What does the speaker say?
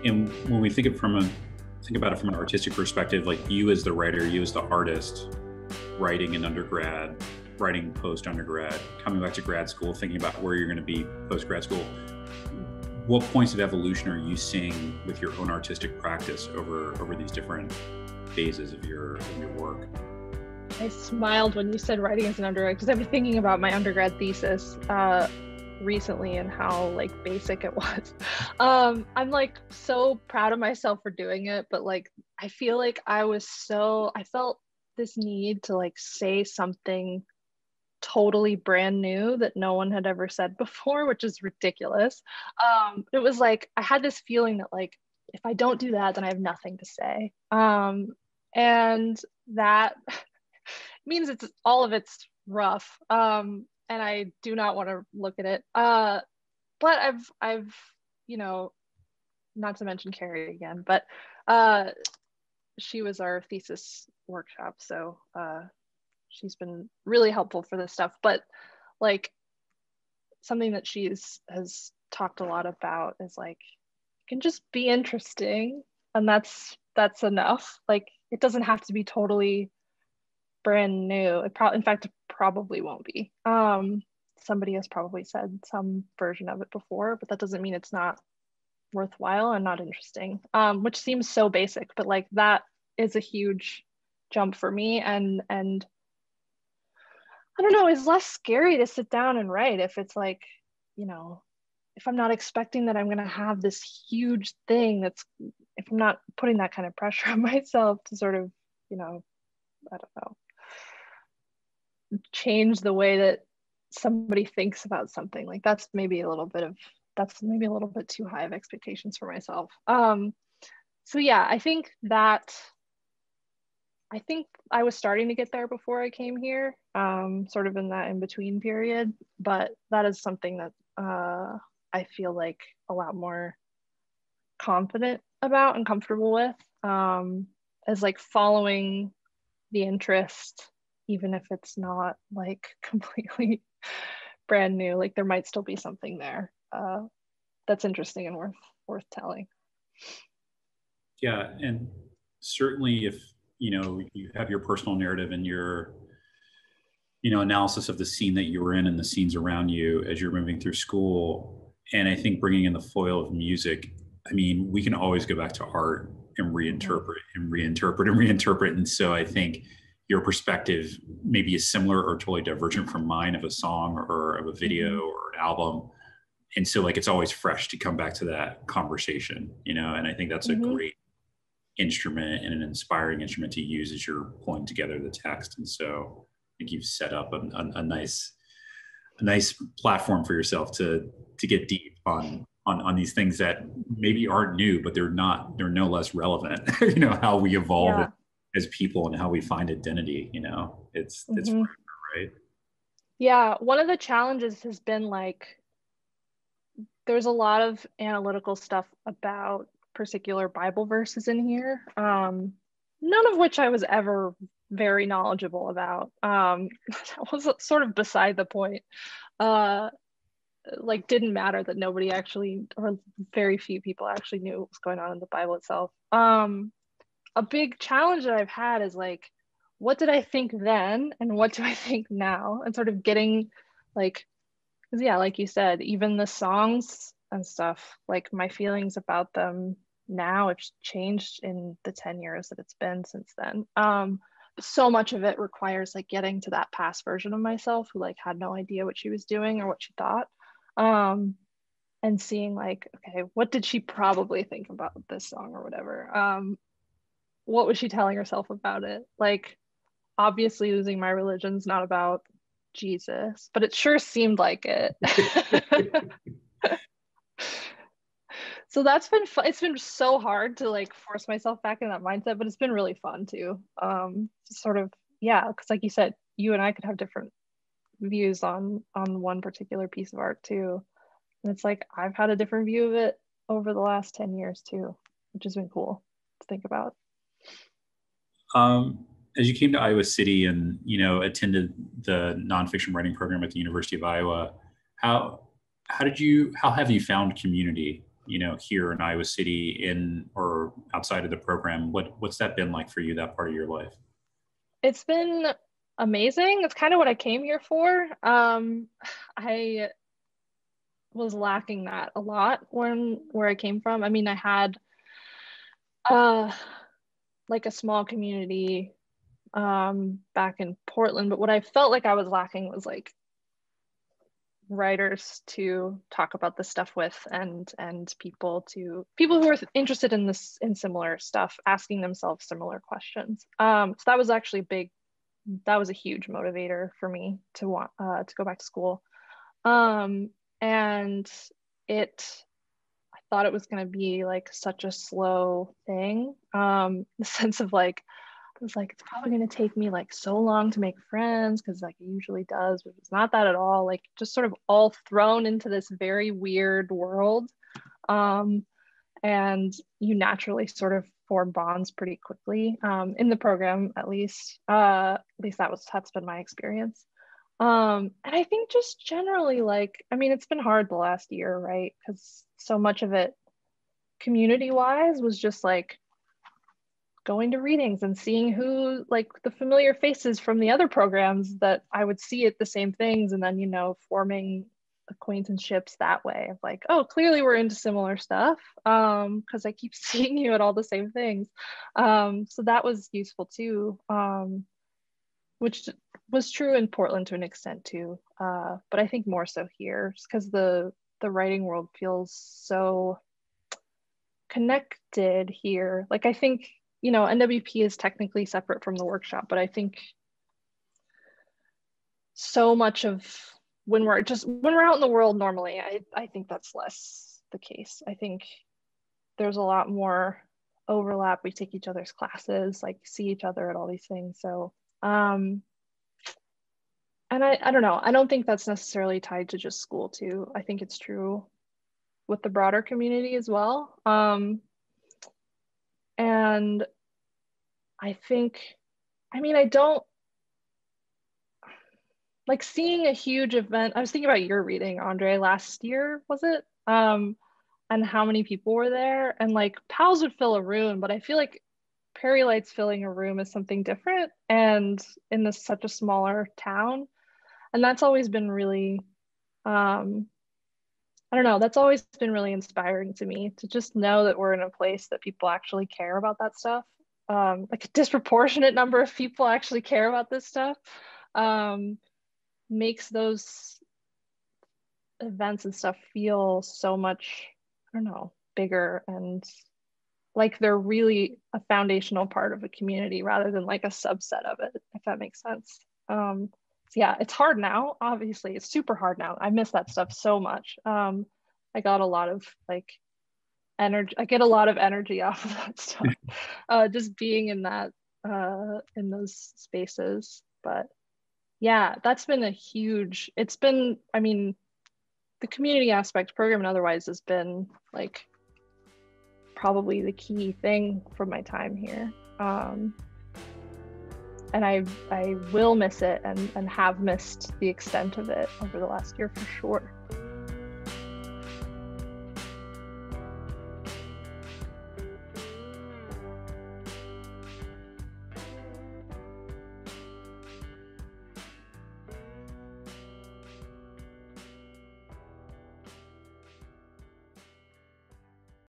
And when we think about it from an artistic perspective, like you as the writer, you as the artist, writing in undergrad, writing post undergrad, coming back to grad school, thinking about where you're going to be post grad school. What points of evolution are you seeing with your own artistic practice over these different phases of your work? I smiled when you said writing as an undergrad because I've been thinking about my undergrad thesis recently and how like basic it was. I'm like so proud of myself for doing it, but like I feel like I felt this need to like say something totally brand new that no one had ever said before, which is ridiculous. It was like I had this feeling that like if I don't do that, then I have nothing to say. And that means it's all of it's rough. And I do not want to look at it. But I've, you know, not to mention Carrie again, but she was our thesis workshop. So she's been really helpful for this stuff. But like something that has talked a lot about is like, it can just be interesting. And that's enough. Like it doesn't have to be totally brand new. In fact, it probably won't be. Somebody has probably said some version of it before, but that doesn't mean it's not worthwhile and not interesting, which seems so basic, but like that is a huge jump for me. And I don't know, it's less scary to sit down and write if it's like, you know, if I'm not expecting that I'm going to have this huge thing if I'm not putting that kind of pressure on myself to sort of, you know, I don't know, change the way that somebody thinks about something. Like that's maybe a little bit too high of expectations for myself. So yeah, I think I was starting to get there before I came here, sort of in that in-between period, but that is something that I feel like a lot more confident about and comfortable with, as like following the interest, even if it's not like completely brand new. Like there might still be something there that's interesting and worth telling. Yeah, and certainly if you know you have your personal narrative and your analysis of the scene that you were in and the scenes around you as you're moving through school, and I think bringing in the foil of music, I mean, we can always go back to art and reinterpret and reinterpret and reinterpret. And so I think your perspective maybe is similar or totally divergent from mine of a song or of a video or an album. And so like it's always fresh to come back to that conversation, and I think that's a great instrument and an inspiring instrument to use as you're pulling together the text. And so I think you've set up a nice platform for yourself to get deep on these things that maybe aren't new, but they're no less relevant. How we evolve as people and how we find identity. It's forever, right? Yeah, one of the challenges has been like there's a lot of analytical stuff about particular Bible verses in here, none of which I was ever very knowledgeable about. That was sort of beside the point. Like didn't matter that nobody actually, or very few people actually knew what was going on in the Bible itself. A big challenge that I've had is like, what did I think then and what do I think now? And sort of getting like, because yeah, like you said, even the songs and stuff, like my feelings about them now, it's changed in the 10 years that it's been since then. So much of it requires like getting to that past version of myself who like had no idea what she was doing or what she thought, and seeing like, okay, what did she probably think about this song or whatever? What was she telling herself about it? Like, obviously losing my religion's not about Jesus, but it sure seemed like it. So that's been fun. It's been so hard to like force myself back in that mindset, but it's been really fun too. Sort of, yeah, because like you said, you and I could have different views on one particular piece of art too. And it's like I've had a different view of it over the last 10 years too, which has been cool to think about. As you came to Iowa City and attended the nonfiction writing program at the University of Iowa, how have you found community here in Iowa City in or outside of the program. What's that been like for you, that part of your life? It's been amazing. It's kind of what I came here for. I was lacking that a lot where I came from. I mean, I had like a small community back in Portland, but what I felt like I was lacking was like writers to talk about this stuff with, and people who are interested in this, in similar stuff, asking themselves similar questions. So that was actually that was a huge motivator for me to want to go back to school. And I thought it was going to be like such a slow thing, the sense of like, I was like, it's probably going to take me like so long to make friends, because like it usually does, but it's not that at all. Like just sort of all thrown into this very weird world. And you naturally sort of form bonds pretty quickly, in the program, at least. That's been my experience. And I think just generally, like, I mean, it's been hard the last year, right? Because so much of it community wise was just like going to readings and seeing who, like the familiar faces from the other programs that I would see at the same things, and then, forming acquaintanceships that way of like, oh, clearly we're into similar stuff, because I keep seeing you at all the same things. So that was useful too, which was true in Portland to an extent too, but I think more so here, just because the writing world feels so connected here. Like I think, NWP is technically separate from the workshop, but I think so much of when we're out in the world normally, I think that's less the case. I think there's a lot more overlap. We take each other's classes, like see each other at all these things. So, and I don't know. I don't think that's necessarily tied to just school too. I think it's true with the broader community as well. And I think, I don't like seeing a huge event. I was thinking about your reading, Andre, last year, was it? And how many people were there, and like pals would fill a room, but I feel like Prairie Lights filling a room is something different, and in such a smaller town. And that's always been really, I don't know, that's always been really inspiring to me, to just know that we're in a place that people actually care about that stuff. Like a disproportionate number of people actually care about this stuff, makes those events and stuff feel so much, I don't know, bigger, and like they're really a foundational part of a community rather than like a subset of it, if that makes sense. So yeah, it's hard now. Obviously, it's super hard now. I miss that stuff so much. I got a lot of like energy. I get a lot of energy off of that stuff, just being in that, in those spaces. But yeah, that's been it's been, the community aspect, program and otherwise, has been like probably the key thing from my time here. And I will miss it, and have missed the extent of it over the last year for sure.